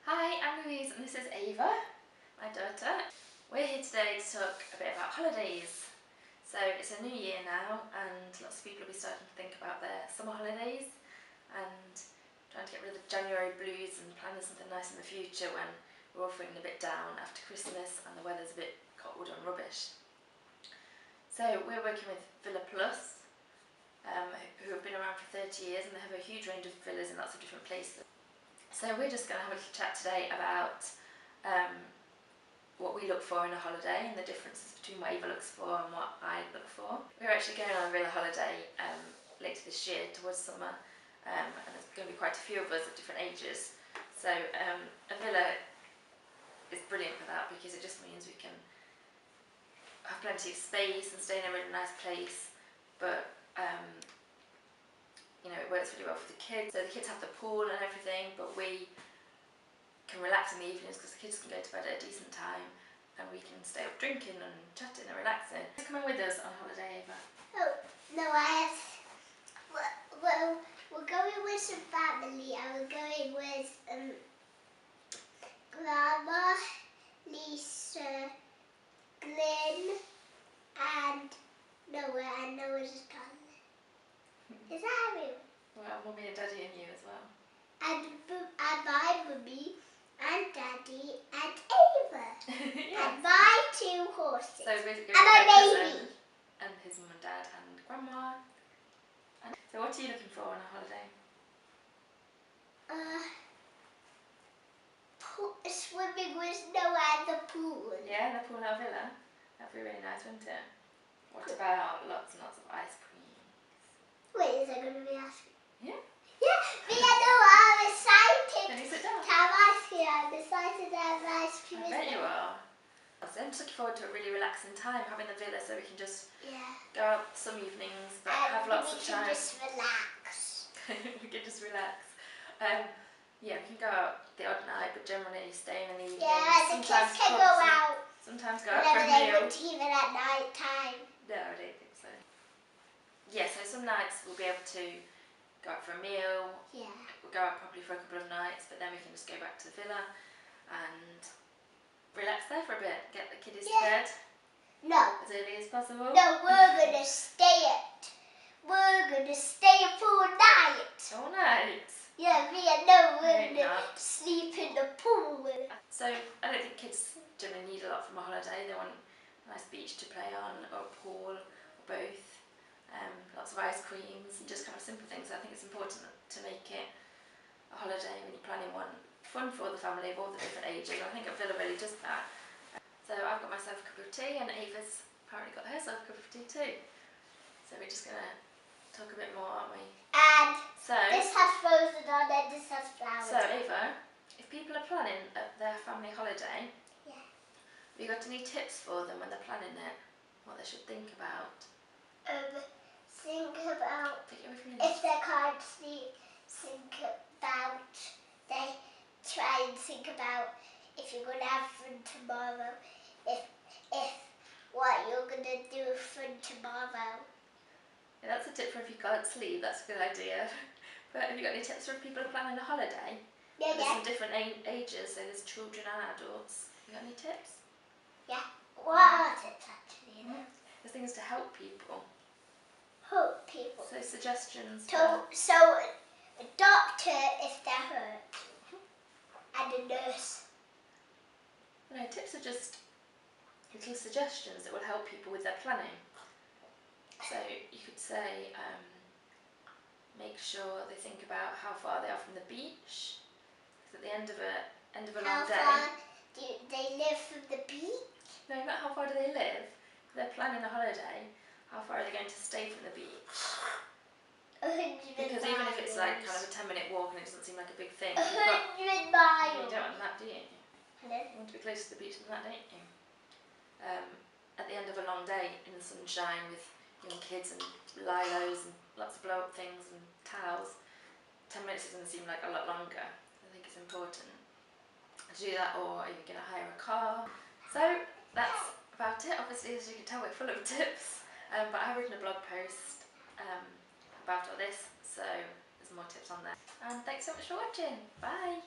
Hi, I'm Louise and this is Ava, my daughter. We're here today to talk a bit about holidays. So it's a new year now and lots of people will be starting to think about their summer holidays and trying to get rid of the January blues and planning something nice in the future when we're all feeling a bit down after Christmas and the weather's a bit cold and rubbish. So we're working with Villa Plus, who have been around for 30 years and they have a huge range of villas in lots of different places. So we're just going to have a little chat today about what we look for in a holiday and the differences between what Ava looks for and what I look for. We're actually going on a villa holiday later this year towards summer, and there's going to be quite a few of us at different ages. So a villa is brilliant for that because it just means we can have plenty of space and stay in a really nice place, but you know, it works really well for the kids. So the kids have the pool and everything, but we can relax in the evenings because the kids can go to bed at a decent time and we can stay up drinking and chatting and relaxing. Come in with us on holiday, Ava. Oh, no, well, we're going with some family and we're going with Grandma, Lisa, Glyn and Noah's done. Is that everyone? Well, Mummy and Daddy and you as well. And my mummy and Daddy and Ava. Yes. And my two horses. So basically, and my baby. And his mum and dad and grandma. So what are you looking for on a holiday? Swimming with Noah at the pool. Yeah, the pool at our villa. That'd be really nice, wouldn't it? What about lots and lots of ice cream? Wait, is there going to be ice cream? Yeah. Yeah, me and Noah are excited Can you sit down? to have ice cream. I'm excited to have ice cream. I bet you are. So I'm just looking forward to a really relaxing time having the villa so we can just go out some evenings but have lots of time. We can just relax. We can just relax. Yeah, we can go out the odd night but generally staying in the evenings. Yeah, the kids can go out. Sometimes go out for a meal. They wouldn't even at night time. No, I don't think so. Yeah, so some nights we'll be able to go out for a meal. Yeah. We'll go out probably for a couple of nights, but then we can just go back to the villa and relax there for a bit. Get the kiddies to bed. No. As early as possible. No, we're gonna stay full night. All night. Yeah, me and Noah I we're gonna sleep in the pool. So I don't think kids generally need a lot from a holiday. They want a nice beach to play on, or a pool, or both. Lots of ice creams and just kind of simple things. I think it's important to make it a holiday when you're planning one fun for the family of all the different ages. I think a villa really does that. So I've got myself a cup of tea and Ava's apparently got herself a cup of tea too. So we're just going to talk a bit more, aren't we? And so this has frozen on and this has flowers. So Ava, if people are planning their family holiday, have you got any tips for them when they're planning it? What they should think about? Think about if they can't sleep, they try and think about if you're going to have fun tomorrow, if what you're going to do fun tomorrow. Yeah, that's a tip for if you can't sleep, that's a good idea. But have you got any tips for if people are planning a holiday? Yeah, there's some different ages, so there's children and adults. Have you got any tips? Yeah. What are tips actually? There's things to help people. Help people. So suggestions. So a doctor if they're hurt, and a nurse. No, tips are just little suggestions that will help people with their planning. So you could say, make sure they think about how far they are from the beach. Because at the end of a long day. How far do they live from the beach? No, not how far do they live. If they're planning a holiday, how far are they going to stay from the beach? 100 Because miles. even if it's like kind of a 10-minute walk and it doesn't seem like a big thing, 100 miles. You don't want that, do you? Hello? You want to be close to the beach than that, don't you? At the end of a long day in the sunshine with young kids and lilos and lots of blow-up things and towels, 10 minutes doesn't seem like a lot longer. I think it's important to do that, or are you going to hire a car? So that's about it. Obviously, as you can tell, we're full of tips, but I've written a blog post about all this, so there's more tips on there. And thanks so much for watching. Bye!